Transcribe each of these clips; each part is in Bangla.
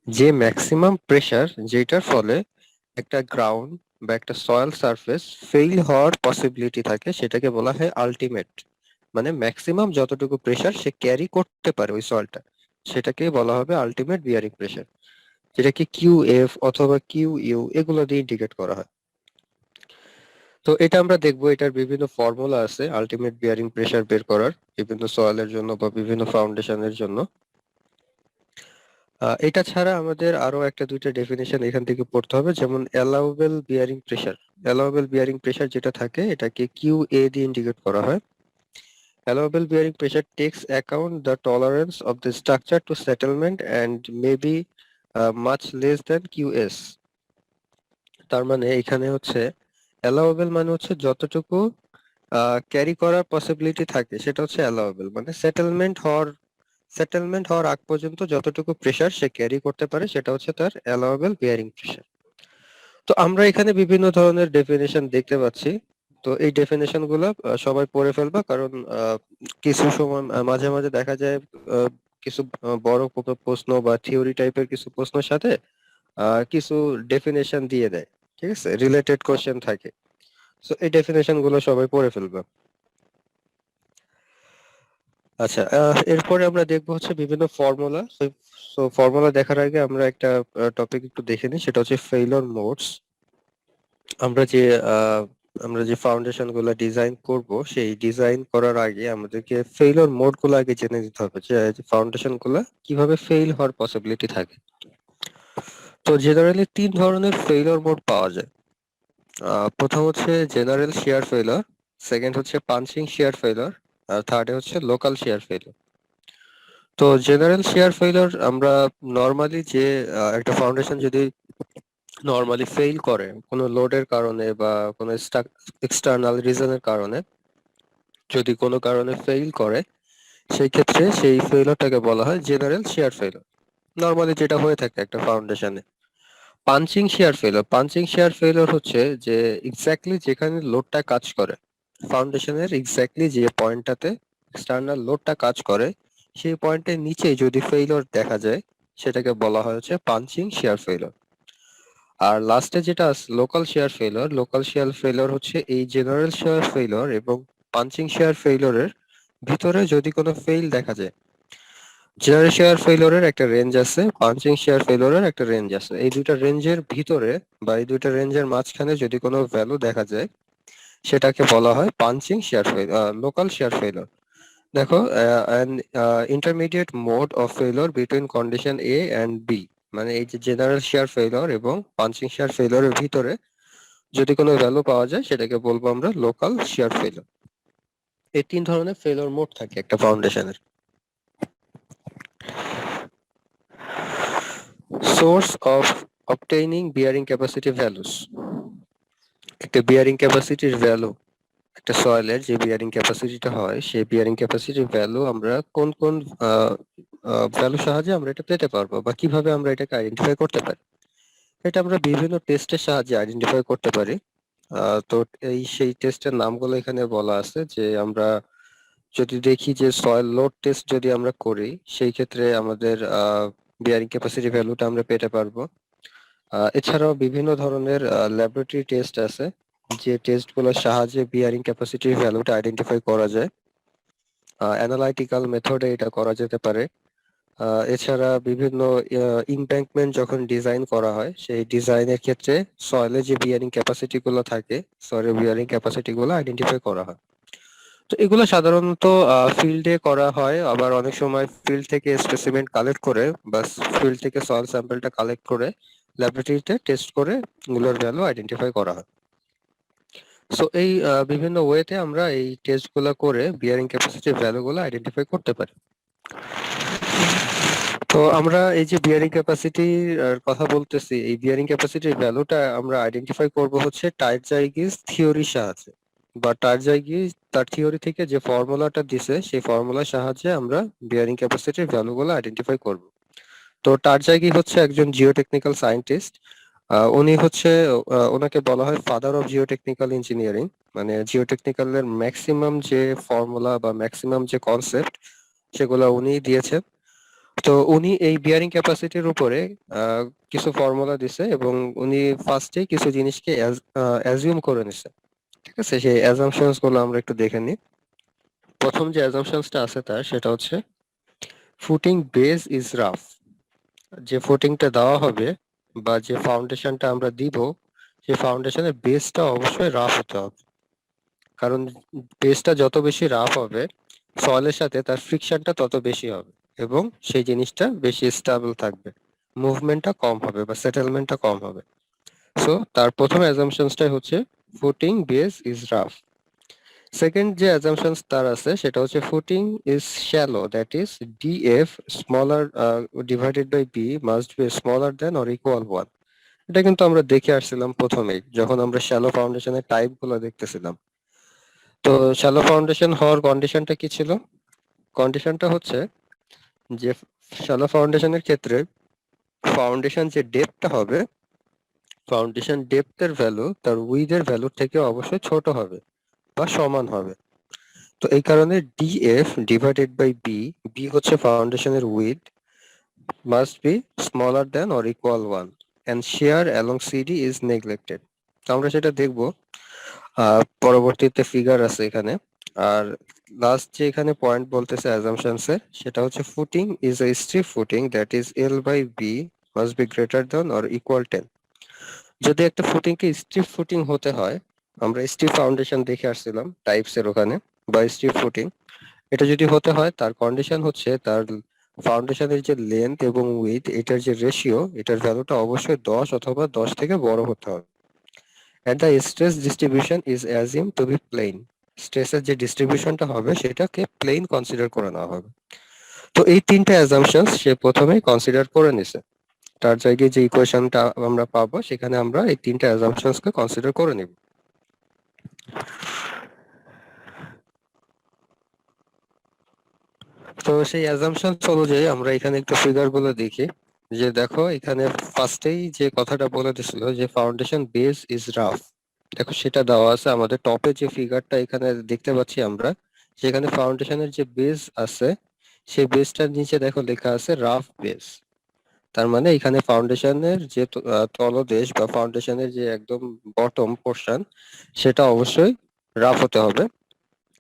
যে ম্যাক্সিমাম প্রেসার যেটার ফলে একটা গ্রাউন্ড বা একটা সয়েল সারফেস ফেইল হওয়ার পসিবিলিটি থাকে সেটাকে বলা হয় আলটিমেট। মানে ম্যাক্সিমাম যতটুকু প্রেসার সে ক্যারি করতে পারে ওই সয়েলটা, সেটাকে বলা হবে আলটিমেট বিয়ারিং প্রেসার, যেটাকে কিউ এফ অথবা কিউ ইউ এগুলো দিয়ে ইন্ডিকেট করা হয়। তো এটা আমরা দেখবো, এটার বিভিন্ন ফর্মুলা আছে আলটিমেট বিয়ারিং প্রেসার বের করার বিভিন্ন সয়েলের জন্য বা বিভিন্ন ফাউন্ডেশনের জন্য। এটা ছাড়া আমাদের আরো একটা দুইটা ডেফিনেশন এখান থেকে পড়তে হবে, যেমন allowable bearing pressure. Allowable bearing pressure যেটা থাকে এটাকে কিউ এ দিয়ে ইন্ডিকেট করা হয়। Allowable bearing pressure takes account the tolerance of the structure to settlement and may be much less than Q S. তার মানে এখানে হচ্ছে অ্যালাউবেল মানে হচ্ছে যতটুকু ক্যারি করার পসিবিলিটি থাকে সেটা হচ্ছে অ্যালাউবেল, মানে সেটেলমেন্ট হওয়ার আগ পর্যন্ত যতটুকু প্রেসার সে ক্যারি করতে পারে সেটা হচ্ছে তার অ্যালাউবেল বিয়ারিং প্রেসার। তো আমরা এখানে বিভিন্ন ধরনের ডেফিনেশন দেখতে পাচ্ছি। তো এই ডেফিনেশন গুলো সবাই পড়ে ফেলবা, কারণ কিছু সময় মাঝে মাঝে দেখা যায় কিছু বড় কোনো প্রশ্ন বা থিওরি টাইপের কিছু প্রশ্নের সাথে কিছু ডেফিনেশন দিয়ে দেয়, ঠিক আছে, রিলেটেড কোশ্চেন থাকে। তো এই ডেফিনেশন গুলো সবাই পড়ে ফেলবা। আচ্ছা, এরপরে আমরা দেখবো হচ্ছে বিভিন্ন ফর্মুলা। সো ফর্মুলা দেখার আগে আমরা একটা টপিক একটু দেখে নিই, সেটা হচ্ছে ফেইলর মোডস। আমরা যে আহ, আমরা যে ফাউন্ডেশন গুলা ডিজাইন করব, সেই ডিজাইন করার আগে আমাদেরকে ফেইলর মোড গুলো আগে জেনে নিতে হবে, যে ফাউন্ডেশন গুলা কিভাবে ফেইল হওয়ার পসিবিলিটি থাকে। তো জেনারেলি তিন ধরনের ফেইলর মোড পাওয়া যায়। প্রথম হচ্ছে জেনারেল শিয়ার ফেইলর, সেকেন্ড হচ্ছে পাঞ্চিং শিয়ার ফেইলর, আর থার্ড হচ্ছে লোকাল শিয়ার ফেইলর। তো জেনারেল শেয়ার ফেইলর আমরা নর্মালি যে একটা ফাউন্ডেশন যদি নর্মালি ফেইল করে কোনো লোডের কারণে বা কোনো এক্সটার্নাল রিজনের কারণে, যদি কোনো কারণে ফেইল করে, সেই ক্ষেত্রে সেই ফেইলরটাকে বলা হয় জেনারেল শেয়ার ফেইলর। নর্মালি যেটা হয়ে থাকে একটা ফাউন্ডেশনে। পাঞ্চিং শেয়ার ফেইলর হচ্ছে যে এক্স্যাক্টলি যেখানে লোডটা কাজ করে, ফাউন্ডেশনের এক্স্যাক্টলি যে পয়েন্টটাতে এক্সটার্নাল লোডটা কাজ করে, সেই পয়েন্টের নিচে যদি ফেইলর দেখা যায়, সেটাকে বলা হয় হচ্ছে পাঞ্চিং শেয়ার ফেইলর। আর লাস্টে যেটা আছে লোকাল শেয়ার ফেইলর হচ্ছে এই জেনারেল শেয়ার ফেইলর এবং পাঞ্চিং শেয়ার ফেইলরের ভিতরে যদি কোনো ফেইল দেখা যায়। জেনারেল শেয়ার ফেইলরের একটা রেঞ্জ আছে, পাঞ্চিং শেয়ার ফেইলরের একটা রেঞ্জ আছে, এই দুইটা রেঞ্জের ভিতরে বা এই দুইটা রেঞ্জের মাঝখানে যদি কোনো ভ্যালু দেখা যায়, সেটাকে বলা হয় punching share failure, local share failure. দেখো, an intermediate mode of failure between condition A and B, মানে এই যে জেনারেল শেয়ার ফেইলর এবং পাঞ্চিং শেয়ার ফেইলরের ভিতরে যদি কোনো ভ্যালু পাওয়া যায়, সেটাকে বলবো আমরা লোকাল শেয়ার ফেইলর। এই তিন ধরনের ফেইলর মোড থাকে একটা ফাউন্ডেশনের। Source of obtaining bearing capacity values. একটা বিয়ারিং ক্যাপাসিটির ভ্যালু, একটা সয়েলের যে বিয়ারিং ক্যাপাসিটিটা হয়, সেই বিয়ারিং ক্যাপাসিটির ভ্যালু আমরা কোন কোন ভ্যালু সাহায্যে আমরা এটা পেতে পারবো বা কিভাবে আমরা এটাকে আইডেন্টিফাই করতে পারি। এটা আমরা বিভিন্ন টেস্টের সাহায্যে আইডেন্টিফাই করতে পারি। তো সেই টেস্টের নামগুলো এখানে বলা আছে, যে আমরা যদি দেখি যে সয়েল লোড টেস্ট যদি আমরা করি, সেই ক্ষেত্রে আমাদের বিয়ারিং ক্যাপাসিটি ভ্যালুটা আমরা পেতে পারবো। এছাড়াও বিভিন্ন ধরনের ল্যাবরেটরি টেস্ট আছে, যে টেস্টগুলোর সাহায্যে বিয়ারিং ক্যাপাসিটির ভ্যালুটা আইডেন্টিফাই করা যায়। অ্যানালাইটিক্যাল মেথডে এটা করা যেতে পারে। এছাড়া বিভিন্ন ইমব্যাঙ্কমেন্ট যখন ডিজাইন করা হয়, সেই ডিজাইনের ক্ষেত্রে সয়েলে যে বিয়ারিং ক্যাপাসিটি গুলো থাকে, সয়েলের বিয়ারিং ক্যাপাসিটি গুলো আইডেন্টিফাই করা হয়। তো এগুলো সাধারণত ফিল্ডে করা হয়, আবার অনেক সময় ফিল্ড থেকে স্পেসিমেন কালেক্ট করে বা ফিল্ড থেকে সয়েল স্যাম্পলটা কালেক্ট করে ল্যাবরেটরিতে টেস্ট করে এগুলোর ভ্যালু আইডেন্টিফাই করা হয়। সো এই বিভিন্ন ওয়েতে আমরা এই টেস্টগুলো করে বিয়ারিং ক্যাপাসিটির ভ্যালুগুলো আইডেন্টিফাই করতে পারি। তো আমরা এই যে বিয়ারিং ক্যাপাসিটির কথা বলতেছি, এই বিয়ারিং ক্যাপাসিটির ভ্যালুটা আমরা আইডেন্টিফাই করব হচ্ছে টাইরজাইগিস থিওরির সাহায্যে, বা টাইরজাইগিস তার থিওরি থেকে যে ফর্মুলাটা দিছে সেই ফর্মুলার সাহায্যে আমরা বিয়ারিং ক্যাপাসিটির ভ্যালুগুলো আইডেন্টিফাই করব। তো টারজাইগি হচ্ছে একজন জিওটেকনিক্যাল সায়েন্টিস্ট। উনি হচ্ছে ওনাকে বলা হয় ফাদার অফ জিওটেকনিক্যাল ইঞ্জিনিয়ারিং। মানে জিওটেকনিক্যালের ম্যাক্সিমাম যে ফর্মুলা বা ম্যাক্সিমাম যে কনসেপ্ট, সেগুলো উনিই দিয়েছেন। তো উনি এই বিয়ারিং ক্যাপাসিটির উপরে কিছু ফর্মুলা দিছে এবং উনি ফার্স্টে কিছু জিনিসকে অ্যাজিউম করে নিছে। ঠিক আছে, সেই অ্যাজাম্পশনস গুলো আমরা একটু দেখে নিই। প্রথম যে অ্যাজাম্পশনসটা আছে তার সেটা হচ্ছে ফুটিং বেস ইজ রাফ। যে ফুটিংটা দেওয়া হবে বা যে ফাউন্ডেশনটা আমরা দিব, সেই ফাউন্ডেশনের বেসটা অবশ্যই রাফ হতে হবে। কারণ বেসটা যত বেশি রাফ হবে সয়েলের সাথে তার ফ্রিকশনটা তত বেশি হবে এবং সেই জিনিসটা বেশি স্টেবল থাকবে, মুভমেন্টটা কম হবে বা সেটেলমেন্টটা কম হবে। সো তার প্রথম অ্যাজাম্পশনসটাই হচ্ছে footing base is rough. Second যে অ্যাজাম্পশনস তার আছে সেটা হচ্ছে footing is shallow, that is DF smaller divided by B must be smaller than or equal 1। এটা কিন্তু আমরা দেখে আসছিলাম প্রথমেই যখন আমরা শ্যালো ফাউন্ডেশনের টাইপ গুলো দেখতেছিলাম। তো শ্যালো ফাউন্ডেশন হওয়ার কন্ডিশনটা কি ছিল? কন্ডিশনটা হচ্ছে যে শ্যালো ফাউন্ডেশনের ক্ষেত্রে ফাউন্ডেশন যে ডেপথটা হবে, ফাউন্ডেশন ডেপথের ভ্যালু তার উইথের ভ্যালুর থেকে অবশ্যই ছোট হবে বা সমান হবে। তো এই কারণে DF divided by B, B হচ্ছে ফাউন্ডেশনের width, must be smaller than or equal 1 and shear along CD is neglected। তো আমরা সেটা দেখব পরবর্তীতে ফিগার আছে এখানে। আর লাস্ট যে এখানে পয়েন্ট বলতেছে অ্যাজাম্পশনস এর সেটা হচ্ছে footing is a stiff footing that is L by B must be greater than or equal 10। যদি একটা ফুটিংকে স্টিফ ফুটিং হতে হয়, আমরা স্টিফ ফাউন্ডেশন দেখে আসছিলাম টাইপস এর ওখানে, বা স্টিফ ফুটিং, এটা যদি হতে হয় তার কন্ডিশন হচ্ছে তার ফাউন্ডেশনের যে লেন্থ এবং উইথ এটার যে রেশিও, এটার ভ্যালুটা অবশ্যই 10 অথবা 10 থেকে বড় হতে হবে। and the stress distribution is assumed to be plane। স্ট্রেসের যে ডিস্ট্রিবিউশনটা হবে সেটাকে প্লেন কনসিডার করে নেওয়া হবে। তো এই তিনটা অ্যাজাম্পশনস সে প্রথমেই কনসিডার করে নিছে। তার জায়গায় যে ইকুয়েশনটা আমরা পাবো সেখানে আমরা এই তিনটা অ্যাজাম্পশনসকে কনসিডার করে নিব। তো সেই অ্যাজাম্পশনস অনুযায়ী আমরা এখানে একটু ফিগার গুলো দেখি। যে দেখো এখানে ফার্স্টেই যে কথাটা বলে দিছিল যে ফাউন্ডেশন বেস ইজ রাফ, দেখো সেটা দেওয়া আছে আমাদের টপে যে ফিগারটা এখানে দেখতে পাচ্ছি আমরা, সেখানে ফাউন্ডেশনের যে বেস আছে সেই বেসটার নিচে দেখো লেখা আছে রাফ বেস। তার মানে এখানে ফাউন্ডেশনের যে তলদেশ বা ফাউন্ডেশনের যে একদম বটম পোর্শন সেটা অবশ্যই রাফ হতে হবে।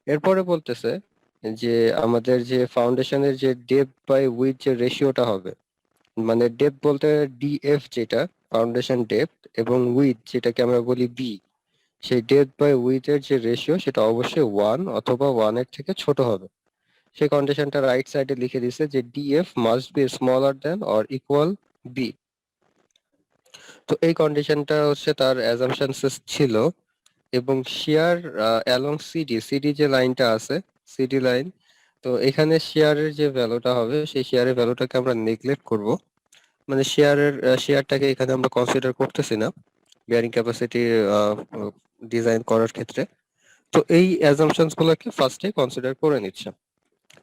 এরপরে বলতেছে যে আমাদের যে ফাউন্ডেশনের যে ডেপথ বাই উইথ যে রেশিওটা হবে, মানে ডেপথ বলতে ডিএফ যেটা ফাউন্ডেশন ডেপথ এবং উইথ যেটাকে আমরা বলি বি, সেই ডেপথ বাই উইথ এর যে রেশিও সেটা অবশ্যই 1 অথবা 1 এর থেকে ছোট হবে। সেই কন্ডিশনটা রাইট সাইডে লিখে দিছে যে DF must be smaller than or equal B. তো এই কন্ডিশনটা হচ্ছে তার অ্যাজাম্পশনস ছিল। এবং শিয়ার অ্যালং সিডি, সিডি যে লাইনটা আছে, সিডি লাইন, তো এখানে শেয়ারের যে ভ্যালুটা হবে সেই শেয়ারের ভ্যালুটাকে আমরা নেগলেক্ট করব। মানে শেয়ারটাকে এখানে আমরা কনসিডার করতেছি না বিয়ারিং ক্যাপাসিটি ডিজাইন করার ক্ষেত্রে। তো এই অ্যাজাম্পশনস গুলোকে ফার্স্টে কনসিডার করে নিচ্ছে।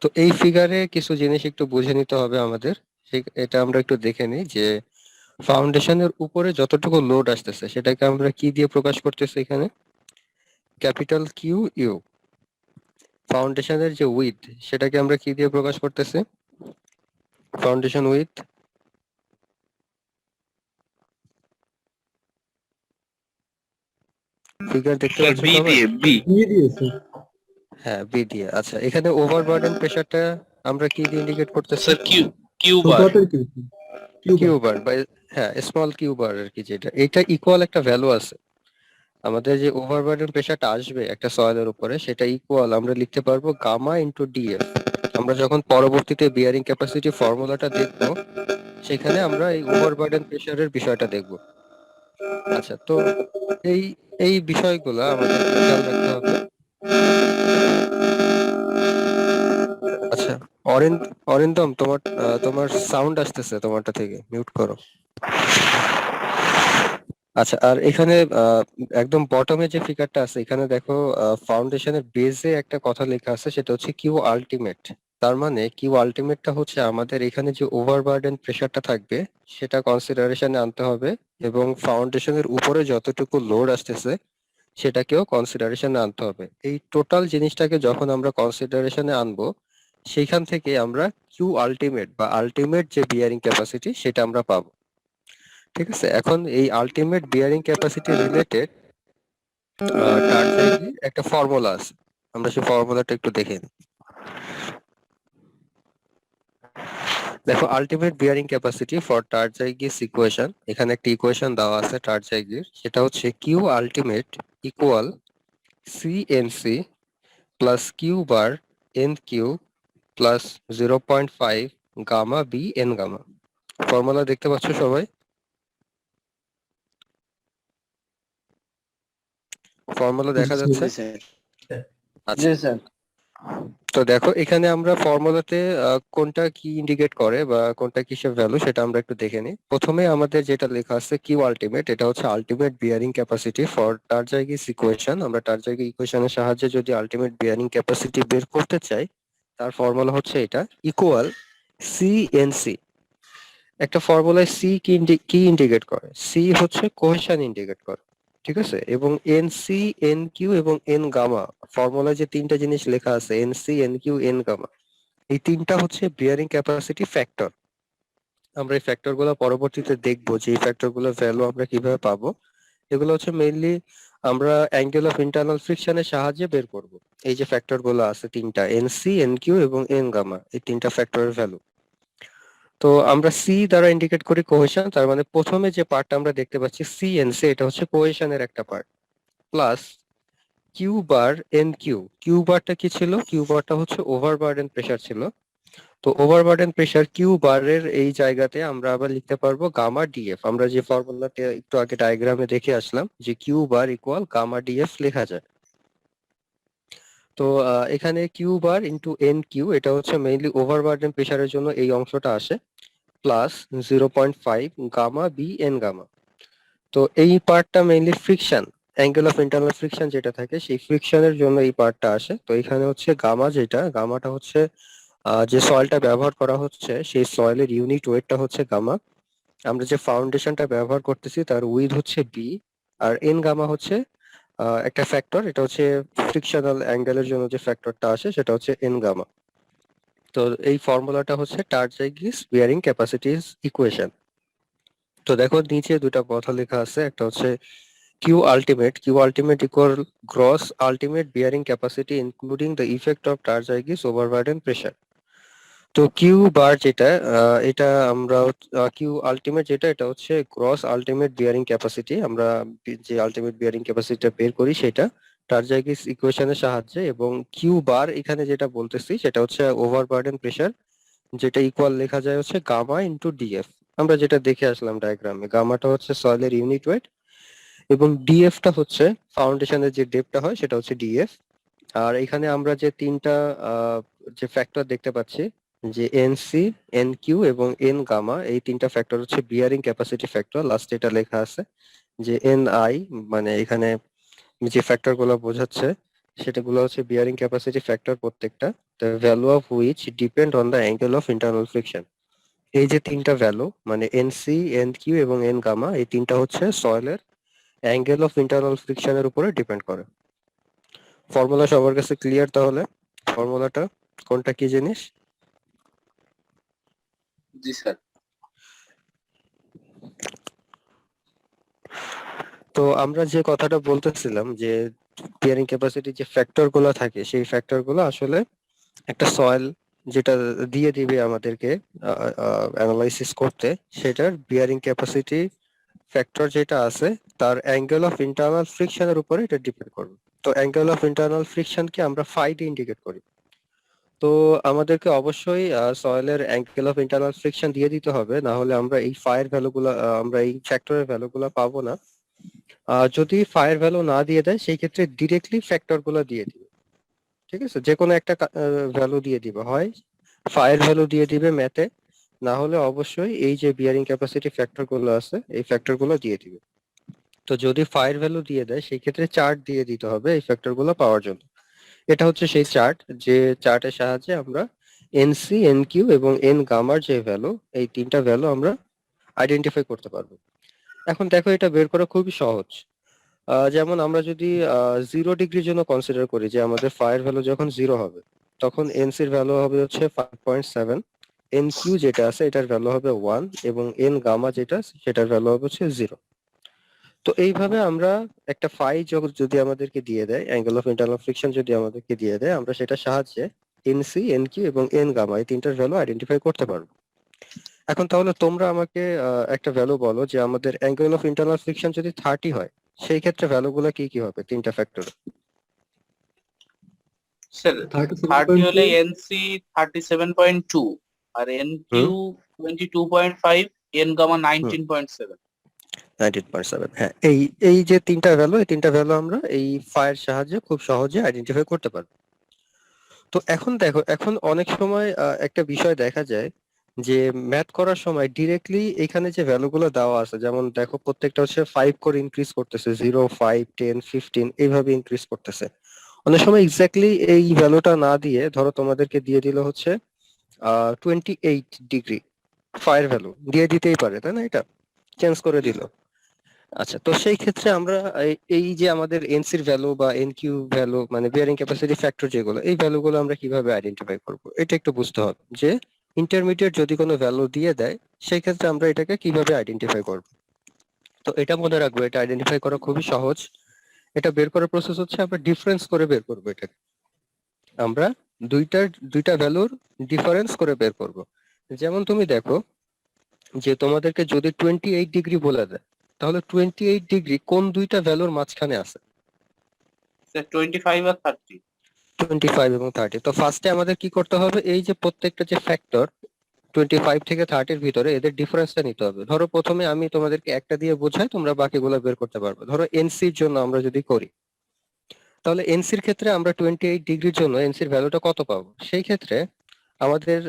তো এই ফিগারে কিছু জিনিস একটু বুঝে নিতে হবে আমাদের। এটা আমরা একটু দেখে নিই যে ফাউন্ডেশনের উপরে যতটুকু লোড আসতেছে সেটাকে আমরা কি দিয়ে প্রকাশ করতেছি এখানে, ক্যাপিটাল কিউ ইউ। ফাউন্ডেশনের যে উইথ সেটাকে আমরা কি দিয়ে প্রকাশ করতেছি, ফাউন্ডেশন উইথ, ফিগার দেখতে স্যার পাচ্ছ বি সবাই? দিয়ে বি দিয়ে দিয়েছে হ্যাঁ বি দিয়ে। আচ্ছা এখানে ওভারবার্ডেন প্রেসারটা আমরা কি দিয়ে ইন্ডিকেট করতেছি, স্যার কিউ কিউ ছোট বার হাতের কিউ কিউবার কিউ বার বা হ্যাঁ স্মল কিউ বার আর কি, যেটা এটা ইকুয়াল একটা ভ্যালু আছে। আমাদের যে ওভারবার্ডেন প্রেসারটা আসবে একটা সয়েলের উপরে সেটা ইকুয়াল আমরা লিখতে পারবো গামা ইনটু ডিএফ। আমরা যখন পরবর্তীতে বিয়ারিং ক্যাপাসিটি ফর্মুলাটা দেখব সেখানে আমরা এই ওভারবার্ডেন প্রেসারের বিষয়টা দেখব। আচ্ছা তো এই এই বিষয়গুলো আমাদেরকে খেয়াল রাখতে হবে। আচ্ছা অরিন্দম তোমার তোমার সাউন্ড আসতেছে তোমারটা থেকে, মিউট করো। আচ্ছা আর এখানে একদম বটমে যে ফিগারটা আছে এখানে দেখো ফাউন্ডেশনের বেসে একটা কথা লেখা আছে সেটা হচ্ছে কিউ আলটিমেট। তার মানে কিউ আলটিমেটটা হচ্ছে আমাদের এখানে যে ওভারবার্ডেন প্রেসারটা থাকবে সেটা কনসিডারেশনে আনতে হবে এবং ফাউন্ডেশনের উপরে যতটুকু লোড আসতেছে সেটাকেও কনসিডারেশনে আনতে হবে। এই টোটাল জিনিসটাকে যখন আমরা কনসিডারেশনে আনবো সেইখান থেকে আমরা কিউ আলটিমেট বা আলটিমেট যে বিয়ারিং ক্যাপাসিটি সেটা আমরা পাবো। ঠিক আছে, এখন এই আলটিমেট বিয়ারিং ক্যাপাসিটি রিলেটেড টার্জাইগির একটা ফর্মুলা আছে, আমরা সেই ফর্মুলাটা একটু দেখে নিই। দেখো, ultimate bearing capacity for Terzaghi's equation, এখানে একটা ইকুয়েশন দেওয়া আছে টার্জাইগির, সেটা হচ্ছে Q ultimate equal C N C plus Q bar N Q plus 0.5 gamma B N gamma. Formula দেখতে পাচ্ছ সবাই? ফর্মুলা দেখা যাচ্ছে? জি স্যার। আচ্ছা, জি স্যার। তো দেখো এখানে আমরা ফর্মুলাতে কোনটা কি ইন্ডিকেট করে বা কোনটা কিসের ভ্যালু সেটা আমরা একটু দেখে নিই। প্রথমে আমাদের যেটা লেখা আছে কিউ আলটিমেট, এটা হচ্ছে ultimate bearing capacity for Terzaghi's equation. আমরা টারজাইগিস ইকুয়েশনের সাহায্যে যদি আলটিমেট বিয়ারিং ক্যাপাসিটি বের করতে চাই, তার ফর্মুলা হচ্ছে এটা ইকুয়াল সি এন সি। একটা ফর্মুলায় সি কি ইন্ডিকেট করে? সি হচ্ছে কোহেশন ইন্ডিকেট করে, ঠিক আছে? এবং এন সি, এন কিউ এবং এন গামা, ফর্মুলায় যে তিনটা জিনিস লেখা আছে N C, N Q, N gamma, এই তিনটা হচ্ছে বিয়ারিং ক্যাপাসিটি ফ্যাক্টর। আমরা এই ফ্যাক্টর গুলো পরবর্তীতে দেখবো যে এই ফ্যাক্টর গুলোর ভ্যালু আমরা কিভাবে পাবো। এগুলো হচ্ছে মেইনলি আমরা অ্যাঙ্গেল অফ ইন্টারনাল ফ্রিকশনের সাহায্যে বের করব। এই যে ফ্যাক্টর গুলো আছে তিনটা, এন সি, এন কিউ এবং এন গামা, এই তিনটা ফ্যাক্টরের ভ্যালু। তো আমরা সি দ্বারা ইন্ডিকেট করি কোহেশন, তার মানে প্রথমে যে পার্টটা আমরা দেখতে পাচ্ছি সি এন সি, এটা হচ্ছে কোহেশনের একটা part, plus Q bar N Q. Q বারটা কি ছিল? কিউ বারটা হচ্ছে ওভারবার্ডেন প্রেসার ছিল। তো ওভারবার্ডেন প্রেসার কিউ বারের এই জায়গাতে আমরা আবার লিখতে পারবো গামা ডিএফ। আমরা যে ফর্মুলাতে একটু আগে ডায়াগ্রামে দেখে আসলাম যে Q bar equal gamma DF লেখা যায়। তো এখানে Q bar into N Q, এটা হচ্ছে মেইনলি ওভারবার্ডেন প্রেসারের জন্য এই অংশটা আসে, plus 0.5 gamma B N gamma. তো এই পার্টটা mainly friction, angle of internal friction যেটা থাকে সেই ফ্রিকশনের জন্য এই পার্টটা আসে। তো এখানে হচ্ছে গামা, যেটা গামাটা হচ্ছে যে সয়েলটা ব্যবহার করা হচ্ছে সেই সয়েলের ইউনিট ওয়েটটা হচ্ছে গামা। আমরা যে ফাউন্ডেশনটা ব্যবহার করতেছি তার উইথ হচ্ছে বি, আর এন গামা হচ্ছে একটা ফ্যাক্টর, এটা হচ্ছে ফ্রিকশনাল অ্যাঙ্গেলের জন্য যে ফ্যাক্টরটা আসে সেটা হচ্ছে এন গামা। তো এই ফর্মুলাটা হচ্ছে টারজাইগিস বিয়ারিং ক্যাপাসিটিস ইকুয়েশন। তো দেখো নিচে দুটা কথা লেখা আছে, একটা হচ্ছে Q ultimate equal gross ultimate bearing capacity including the effect of Terzaghi's overburden pressure. তো কিউ বার যেটা, এটা আমরা কিউ আলটিমেট যেটা, এটা হচ্ছে গ্রস আলটিমেট বিয়ারিং ক্যাপাসিটি। আমরা যে আলটিমেট বিয়ারিং ক্যাপাসিটিটা বের করি সেটা টারজাইগিস ইকুয়েশনের সাহায্যে, এবং কিউ বার এখানে যেটা বলতেছি সেটা হচ্ছে ওভারবার্ডেন প্রেসার, যেটা ইকুয়াল লেখা যায় হচ্ছে গামা ইন্টু ডিএফ। আমরা যেটা দেখে আসলাম ডায়াগ্রামে, গামাটা হচ্ছে সয়েলের ইউনিট ওয়েট এবং ডিএফটা হচ্ছে ফাউন্ডেশনের যে ডেপটা হয় সেটা হচ্ছে ডিএফ। আর এখানে আমরা যে তিনটা যে ফ্যাক্টর দেখতে পাচ্ছি, যে এন সি, এন কিউ এবং এন গামা, এই তিনটা ফ্যাক্টর হচ্ছে বিয়ারিং ক্যাপাসিটি ফ্যাক্টর। লাস্টে এটা লেখা আছে যে এন আই, মানে এখানে যে ফ্যাক্টর গুলো বোঝাচ্ছে সেটাগুলো হচ্ছে বিয়ারিং ক্যাপাসিটি ফ্যাক্টর প্রত্যেকটা, the value of which depend on the angle of internal friction. এই যে তিনটা ভ্যালু মানে এন সি, এন কিউ এবং এন গামা, এই তিনটা হচ্ছে সয়েলের অ্যাঙ্গেল অফ ইন্টারনাল ফ্রিকশনের উপরে ডিপেন্ড করে। ফর্মুলা সবার কাছে ক্লিয়ার তাহলে? ফর্মুলাটা কোনটা কি জিনিস? জি স্যার। তো আমরা যে কথাটা বলতেছিলাম যে বিয়ারিং ক্যাপাসিটি যে ফ্যাক্টর গুলো থাকে সেই ফ্যাক্টর গুলো আসলে একটা সয়েল যেটা দিয়ে দিবে আমাদেরকে অ্যানালাইসিস করতে, সেটার বিয়ারিং ক্যাপাসিটি ফ্যাক্টর যেটা আছে তার অ্যাঙ্গেল অফ ইন্টারনাল ফ্রিকশনের উপরে এটা ডিপেন্ড করবে। তো অ্যাঙ্গেল অফ ইন্টারনাল ফ্রিকশনকে আমরা ফাই দিয়ে ইন্ডিকেট করি। তো আমাদেরকে অবশ্যই সয়েলের অ্যাঙ্গেল অফ ইন্টারনাল ফ্রিকশন দিয়ে দিতে হবে, না হলে আমরা এই ফায়ের ভ্যালুগুলো, আমরা এই ফ্যাক্টরের ভ্যালুগুলো পাবো না। যদি ফায়ার ভ্যালু না দিয়ে দেয় সেই ক্ষেত্রে ডিরেক্টলি ফ্যাক্টর গুলো দিয়ে দিবে, ঠিক আছে? যে কোনো একটা ভ্যালু দিয়ে দিবে, হয় ফায়ার ভ্যালু দিয়ে দিবে ম্যাথে, না হলে অবশ্যই এই যে বিয়ারিং ক্যাপাসিটি ফ্যাক্টর গুলো আছে এই ফ্যাক্টর গুলো দিয়ে দিবে। তো যদি ফায়ার ভ্যালু দিয়ে দেয় সেই ক্ষেত্রে চার্ট দিয়ে দিতে হবে এই ফ্যাক্টর গুলো পাওয়ার জন্য। এটা হচ্ছে সেই চার্ট, যে চার্টের সাহায্যে আমরা এন সি, এন কিউ এবং এন গামার যে ভ্যালু, এই তিনটা ভ্যালু আমরা আইডেন্টিফাই করতে পারবো। এখন দেখো এটা বের করা খুবই সহজ। যেমন আমরা যদি 0 ডিগ্রির জন্য কনসিডার করি যে আমাদের ফায়ার ভ্যালু যখন 0 হবে, তখন এনসির ভ্যালু হবে হচ্ছে 5.7, এন কিউ যেটা আছে এটার ভ্যালু হবে 1 এবং এন গামা যেটা সেটার ভ্যালু হবে হচ্ছে 0। তো এইভাবে আমরা একটা ফাই যদি আমাদেরকে দিয়ে দেয়, অ্যাঙ্গেল অফ ইন্টারনাল ফ্রিকশন যদি আমাদেরকে দিয়ে দেয়, আমরা সেটার সাহায্যে এনসি, এন কিউ এবং এন গামা এই তিনটার ভ্যালু আইডেন্টিফাই করতে পারবো। এখন তাহলে তোমরা আমাকে একটা ভ্যালু বলো যে আমাদের অ্যাঙ্গেল অফ ইন্টারনাল ফ্রিকশন যদি 30 হয় সেই ক্ষেত্রে ভ্যালুগুলো কি কি হবে তিনটা ফ্যাক্টর? স্যার 30 হলে এনসি 37.2 আর এন কিউ 22.5, এন গামা 19.7। 19.7, হ্যাঁ। এই এই যে তিনটা ভ্যালু, এই তিনটা ভ্যালু আমরা এই ফায়ের সাহায্যে খুব সহজে আইডেন্টিফাই করতে পারবো। তো এখন দেখো, এখন অনেক সময় একটা বিষয় দেখা যায় যে ম্যাথ করার সময় ডিরেক্টলি এখানে যে ভ্যালুগুলো দেওয়া আছে, যেমন দেখো প্রত্যেকটা হচ্ছে 5 করে ইনক্রিজ করতেছে, 0, 5, 10, 15 এইভাবে ইনক্রিজ করতেছে। অনেক সময় এক্স্যাক্টলি এই ভ্যালুটা না দিয়ে ধরো তোমাদেরকে দিয়ে দিল হচ্ছে 28 ডিগ্রি ফায়ার ভ্যালু দিয়ে দিতেই পারে, তাই না? এটা চেঞ্জ করে দিল। আচ্ছা, তো সেই ক্ষেত্রে আমরা এই যে আমাদের এনসির ভ্যালু বা এন কিউ ভ্যালু মানে বিয়ারিং ক্যাপাসিটি ফ্যাক্টর যেগুলো, এই ভ্যালুগুলো আমরা কিভাবে আইডেন্টিফাই করব, এটা একটু বুঝতে হবে যে ইন্টারমিডিয়েট যদি কোনো ভ্যালু দিয়ে দেয় সেই ক্ষেত্রে আমরা এটাকে কিভাবে আইডেন্টিফাই করব। তো এটা মনে রাখবো, এটা আইডেন্টিফাই করা খুবই সহজ। এটা বের করার প্রসেস হচ্ছে আমরা ডিফারেন্স করে বের করব। এটাকে আমরা দুইটা ভ্যালুর ডিফারেন্স করে বের করব। যেমন তুমি দেখো যে তোমাদেরকে যদি 28 ডিগ্রি বলে দেয়, তাহলে 28 ডিগ্রি কোন দুইটা ভ্যালুর মাঝখানে আছে? স্যার 25 আর 30। 25 এবং 30। তো ফার্স্টে আমাদের কি করতে হবে, এই যে প্রত্যেকটা যে ফ্যাক্টর 25 থেকে 30-র ভিতরে এদের ডিফারেন্সটা নিতে হবে। ধরো প্রথমে আমি তোমাদেরকে একটা দিয়ে বোঝাই, তোমরা বাকিগুলো বের করতে পারবে। ধরো এনসির জন্য আমরা যদি করি, তাহলে এনসির ক্ষেত্রে আমরা 28 ডিগ্রির জন্য এনসির ভ্যালুটা কত পাবো? সেই ক্ষেত্রে আমাদের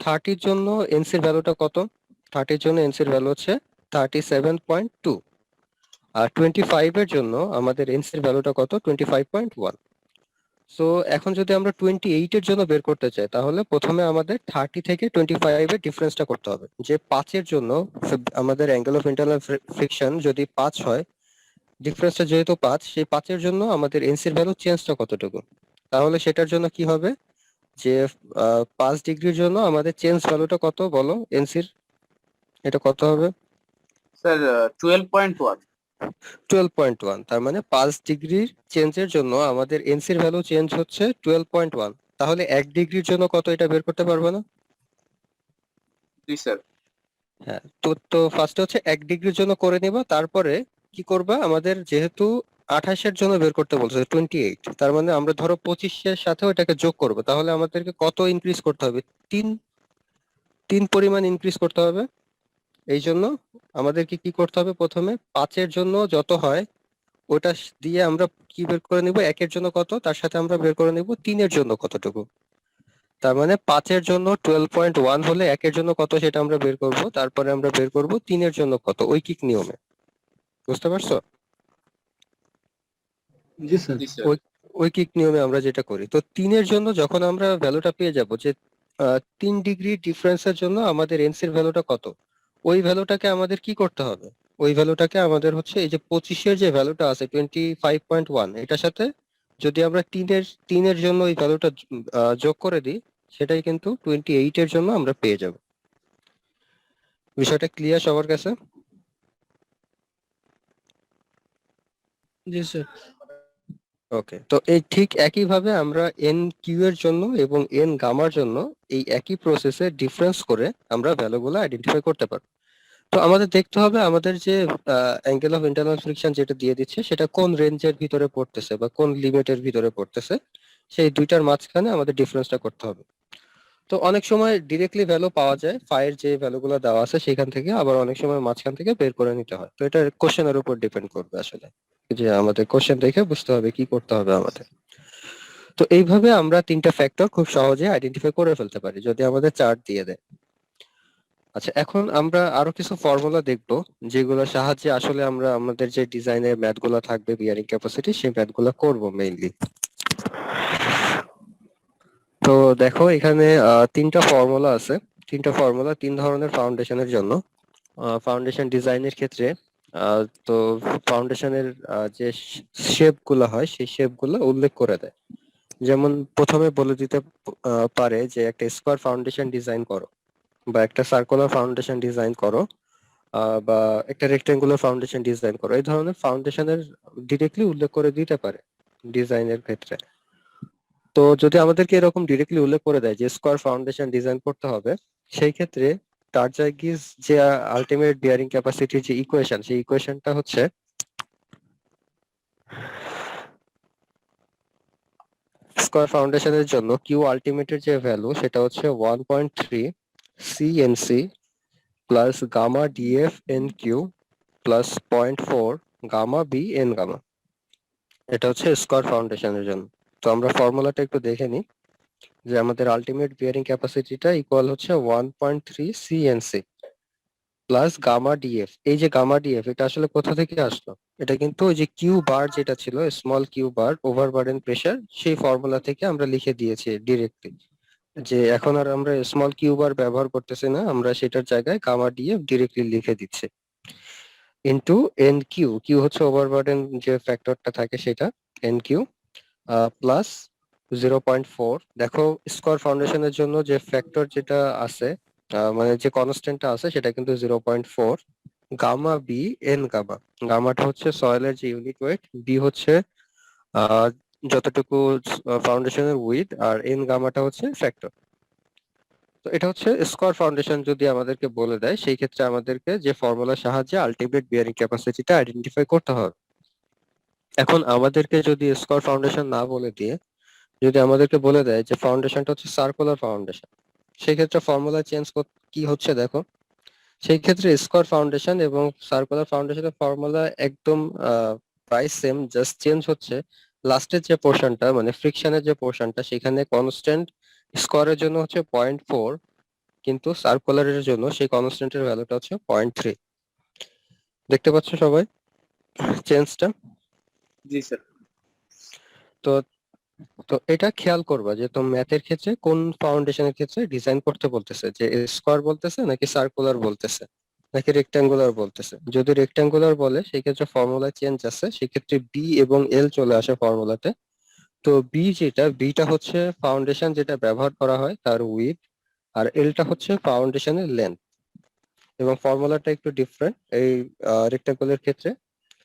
30-র জন্য এনসির ভ্যালুটা কত? 30-র জন্য এনসির ভ্যালু হচ্ছে 37.2। আর 25-এর জন্য আমাদের এনসির ভ্যালুটা কত? 25.1। সো এখন যদি আমরা 28-এর জন্য বের করতে চাই, তাহলে প্রথমে আমাদের 30 থেকে 25-এর ডিফারেন্সটা করতে হবে। যে 5-এর জন্য আমাদের অ্যাঙ্গেল অফ ইন্টারনাল ফ্রিকশন যদি 5 হয়, ডিফারেন্সটা যেহেতু 5, সেই 5-এর জন্য আমাদের এনসির ভ্যালু চেঞ্জটা কতটুকু? তাহলে সেটার জন্য কি হবে যে 5 ডিগ্রির জন্য আমাদের চেঞ্জ ভ্যালুটা কত বলো এনসির? এটা কত হবে? স্যার 12.1। 12.1। তার মানে 5 ডিগ্রির চেঞ্জের জন্য আমাদের এনসির ভ্যালু চেঞ্জ হচ্ছে 12.1। তাহলে 1 ডিগ্রির জন্য কত, এটা বের করতে পারবো না? জি স্যার। হ্যাঁ, তো তো ফার্স্টে হচ্ছে 1 ডিগ্রির জন্য করে নিবা, তারপরে কি করবা, আমাদের যেহেতু 28-এর জন্য বের করতে বলছে 28, তার মানে আমরা ধরো 25-এর সাথেও এটাকে যোগ করবো, তাহলে আমাদেরকে কত ইনক্রিজ করতে হবে? 3 3 পরিমাণ ইনক্রিজ করতে হবে। এই জন্য আমাদেরকে কি করতে হবে, প্রথমে 5-এর জন্য যত হয় ওটা দিয়ে আমরা কি বের করে নিব, 1-এর জন্য কত তার সাথে আমরা বের করে নিব 3-এর জন্য কতটুকু। তার মানে 5-এর জন্য 12.1 হলে 1-এর জন্য কত সেটা আমরা বের করব, তারপরে আমরা বের করব 3-এর জন্য কত, ঐকিক নিয়মে। বুঝতে পারছো? জি স্যার। জি স্যার। ঐকিক নিয়মে আমরা যেটা করি, তো 3-এর জন্য যখন আমরা ভ্যালুটা পেয়ে যাব যে 3 ডিগ্রি ডিফারেন্সের জন্য আমাদের এনসির ভ্যালুটা কত, ওই ভ্যালুটাকে আমাদের কি করতে হবে, ওই ভ্যালুটাকে আমাদের হচ্ছে এই যে 25-এর যে ভ্যালুটা আছে 25.1, এটার সাথে যদি আমরা তিনের জন্য ওই ভ্যালুটা যোগ করে দিই, সেটাই কিন্তু 28-এর জন্য আমরা পেয়ে যাব। বিষয়টা ক্লিয়ার সবার কাছে? জি স্যার। ওকে, তো এই ঠিক একইভাবে আমরা এন কিউ এর জন্য এবং এন গামার জন্য এই একই প্রসেসে ডিফারেন্স করে আমরা ভ্যালুগুলো আইডেন্টিফাই করতে পারবো। তো আমাদের দেখতে হবে আমাদের যে অ্যাঙ্গেল অফ ইন্টারনাল ফ্রিকশন যেটা দিয়ে দিচ্ছে সেটা কোন রেঞ্জের ভিতরে পড়তেছে বা কোন লিমিটের ভিতরে পড়তেছে, সেই দুইটার মাঝখানে আমাদের ডিফারেন্সটা করতে হবে। তো অনেক সময় ডিরেক্টলি ভ্যালু পাওয়া যায় ফাইয়ের যে ভ্যালুগুলো দেওয়া আছে সেখান থেকে, আবার অনেক সময় মাঝখান থেকে বের করে নিতে হয়। তো এটা কোশ্চেনের উপর ডিপেন্ড করবে আসলে, যে আমাদের কোশ্চেন দেখে বুঝতে হবে কি করতে হবে আমাদের। তো এইভাবে আমরা তিনটা ফ্যাক্টর খুব সহজে আইডেন্টিফাই করে ফেলতে পারি যদি আমাদের চার্ট দিয়ে দেয়। আচ্ছা, এখন আমরা আরো কিছু ফর্মুলা দেখব যেগুলোর সাহায্যে আসলে আমরা আমাদের যে ডিজাইনের ম্যাথ গুলো থাকবে বিয়ারিং ক্যাপাসিটি, সেই ম্যাথ গুলো করবো মেইনলি। তো দেখো এখানে তিনটা ফর্মুলা আছে। তিনটা ফর্মুলা তিন ধরনের ফাউন্ডেশনের জন্য। ফাউন্ডেশন ডিজাইনের ক্ষেত্রে তো ফাউন্ডেশনের যে শেপ গুলো হয় সেই শেপ গুলো উল্লেখ করে দেয়। যেমন প্রথমে বলে দিতে পারে যে একটা স্কোয়ার ফাউন্ডেশন ডিজাইন করো বা একটা সার্কুলার ফাউন্ডেশন ডিজাইন করো বা একটা রেক্টেঙ্গুলার ফাউন্ডেশন ডিজাইন করো, এই ধরনের ফাউন্ডেশনের ডিরেক্টলি উল্লেখ করে দিতে পারে ডিজাইনের ক্ষেত্রে। তো যদি আমাদেরকে এরকম ডিরেক্টলি উল্লেখ করে দেয় যে স্কোয়ার ফাউন্ডেশন ডিজাইন করতে হবে, সেই ক্ষেত্রে টারজাগিস যে আলটিমেট বিয়ারিং ক্যাপাসিটির যে ইকুয়েশন, সেই ইকুয়েশনটা হচ্ছে স্কোয়ার ফাউন্ডেশনের জন্য কিউ আলটিমেটের যে ভ্যালু সেটা হচ্ছে 1.3 C N C plus gamma DF N Q plus 0.4 gamma B N gamma. এটা হচ্ছে স্কোয়ার ফাউন্ডেশনের জন্য। তো আমরা ফর্মুলাটা একটু দেখে নিই যে আমাদের আলটিমেট বিয়ারিং ক্যাপাসিটিটা ইকুয়াল হচ্ছে 1.3 সিএনসি প্লাস গামা ডিএফ। এই যে গামা ডিএফ এটা আসলে কোথা থেকে আসলো? এটা কিন্তু ওই যে কিউ বার যেটা ছিল, small Q bar overburden pressure, সেই ফর্মুলা থেকে আমরা লিখে দিয়েছি ডিরেক্টলি, যে এখন আর আমরা স্মল কিউ বার ব্যবহার করতেছি না, আমরা সেটার জায়গায় গামা ডিএফ ডিরেক্টলি লিখে দিচ্ছি ইনটু এন কিউ। কিউ হচ্ছে ওভারবার্ডেন যে ফ্যাক্টরটা থাকে সেটা, এন কিউ প্লাস 0.4। দেখো স্কোয়ার ফাউন্ডেশনের জন্য যে ফ্যাক্টর যেটা আছে, মানে যে কনস্ট্যান্টটা আছে সেটা কিন্তু 0.4 গামা বি এন গামা। গামাটা হচ্ছে সয়েলের যে ইউনিট ওয়েট, বি হচ্ছে আহ, যতটুকু ফাউন্ডেশনের উইথ, আর এন গামাটা হচ্ছে ফ্যাক্টর। তো এটা হচ্ছে স্কোয়ার ফাউন্ডেশন যদি আমাদেরকে বলে দেয়, সেই ক্ষেত্রে আমাদেরকে যে ফর্মুলার সাহায্যে আলটিমেট বিয়ারিং ক্যাপাসিটিটা আইডেন্টিফাই করতে হবে। এখন আমাদেরকে যদি স্কোয়ার ফাউন্ডেশন না বলে দিয়ে যদি আমাদেরকে বলে দেয় যে ফাউন্ডেশনটা হচ্ছে সার্কুলার ফাউন্ডেশন, সেই ক্ষেত্রে ফর্মুলা চেঞ্জ কি হচ্ছে দেখো। সেই ক্ষেত্রে স্কোয়ার ফাউন্ডেশন এবং সার্কুলার ফাউন্ডেশনের ফর্মুলা একদম প্রায় সেম, জাস্ট চেঞ্জ হচ্ছে লাস্টের যে পোর্শনটা, মানে ফ্রিকশনের যে পোর্শনটা, সেখানে কনস্ট্যান্ট স্কোয়ারের জন্য হচ্ছে 0.4, কিন্তু সার্কুলারের জন্য সেই কনস্ট্যান্টের ভ্যালুটা হচ্ছে 0.3। দেখতে পাচ্ছ সবাই চেঞ্জটা? জি স্যার। তো তো এটা খেয়াল করবা যে তো ম্যাথের ক্ষেত্রে কোন ফাউন্ডেশনের ক্ষেত্রে ডিজাইন করতে বলতেছে, যে স্কোয়ার বলতেছে নাকি সার্কুলার বলতেছে নাকি রেক্টাঙ্গুলার বলতেছে। যদি রেক্টাঙ্গুলার বলে সেই ক্ষেত্রে ফর্মুলা চেঞ্জ আছে, সেক্ষেত্রে বি এবং এল চলে আসে ফর্মুলাতে। তো বিটা হচ্ছে ফাউন্ডেশন যেটা ব্যবহার করা হয় তার উইথ, আর এলটা হচ্ছে ফাউন্ডেশনের লেন্থ। এবং ফর্মুলাটা একটু ডিফারেন্ট এই রেক্টাঙ্গুলার ক্ষেত্রে।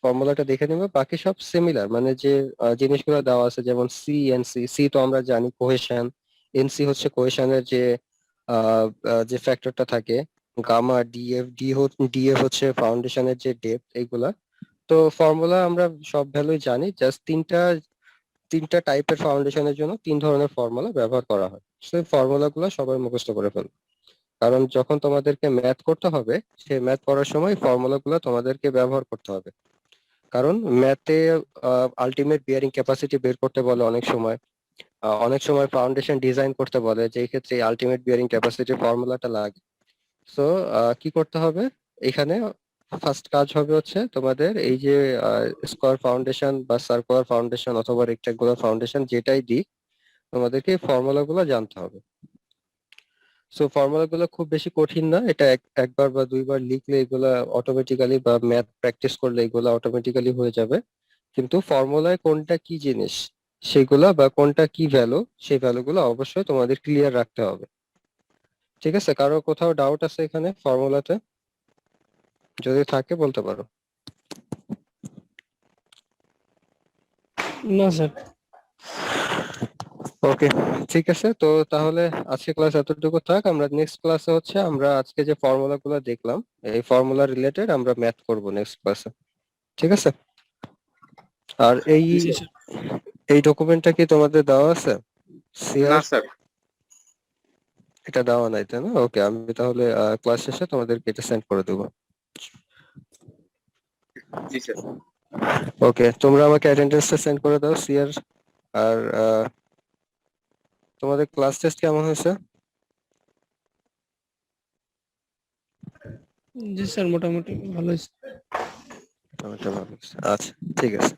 ফর্মুলাটা দেখে নেবে, বাকি সব সিমিলার, মানে যে জিনিসগুলো দেওয়া আছে যেমন সি এন সি। সি তো আমরা জানি কোহেশন, এনসি হচ্ছে কোহেশনের যে যে ফ্যাক্টরটা থাকে, গামা ডিএফ ডিএফ হচ্ছে ফাউন্ডেশনের যে ডেপথ, এইগুলা। তো ফর্মুলা আমরা সব ভ্যালুই জানি, জাস্ট তিনটা তিনটা টাইপের ফাউন্ডেশনের জন্য তিন ধরনের ফর্মুলা ব্যবহার করা হয়। সেই ফর্মুলা গুলো সবাই মুখস্থ করে ফেলবে, কারণ যখন তোমাদেরকে ম্যাথ করতে হবে সেই ম্যাথ করার সময় ফর্মুলা গুলো তোমাদেরকে ব্যবহার করতে হবে। কারণ ম্যাথে আলটিমেট বিয়ারিং ক্যাপাসিটি বের করতে বলে অনেক সময়, অনেক সময় ফাউন্ডেশন ডিজাইন করতে বলে, যে ক্ষেত্রে আলটিমেট বিয়ারিং ক্যাপাসিটি ফর্মুলাটা লাগে। সো কি করতে হবে এখানে? ফার্স্ট কাজ হবে হচ্ছে তোমাদের এই যে স্কোয়ার ফাউন্ডেশন বা সার্কুলার ফাউন্ডেশন অথবা রেক্টাঙ্গুলার ফাউন্ডেশন যেটাই দিক, তোমাদেরকে এই ফর্মুলা গুলো জানতে হবে। সো ফর্মুলা গুলো খুব বেশি কঠিন না, এটা একবার বা দুইবার লিখলে এগুলা অটোমেটিক্যালি, বা ম্যাথ প্র্যাকটিস করলে এগুলা অটোমেটিক্যালি হয়ে যাবে। কিন্তু ফর্মুলায় কোনটা কি জিনিস সেগুলা, বা কোনটা কি ভ্যালু, সেই ভ্যালুগুলো অবশ্যই তোমাদের ক্লিয়ার রাখতে হবে। ঠিক আছে? কারো কোথাও ডাউট আছে এখানে ফর্মুলাতে? যদি থাকে বলতে পারো। না স্যার। ওকে, ঠিক আছে। তো তাহলে আজকে ক্লাস এতটুকু থাক। আমরা নেক্সট ক্লাসে হচ্ছে আমরা আজকে যে ফর্মুলা গুলো দেখলাম, এই ফর্মুলা রিলেটেড আমরা ম্যাথ করব নেক্সট ক্লাসে। ঠিক আছে? আর এই জি স্যার। এই ডকুমেন্টটা কি তোমাদের দেওয়া আছে? না সিআর স্যার। এটা দেওয়া নাই তাই না? ওকে, আমি তাহলে ক্লাস শেষে তোমাদেরকে এটা সেন্ড করে দেবো। জি স্যার। ওকে, তোমরা আমাকে অ্যাটেন্ডেন্সটা সেন্ড করে দাও সিআর। আর তোমাদের ক্লাস টেস্ট কেমন হয়েছে? জি স্যার, মোটামুটি ভালো হয়েছে। আচ্ছা, ঠিক আছে।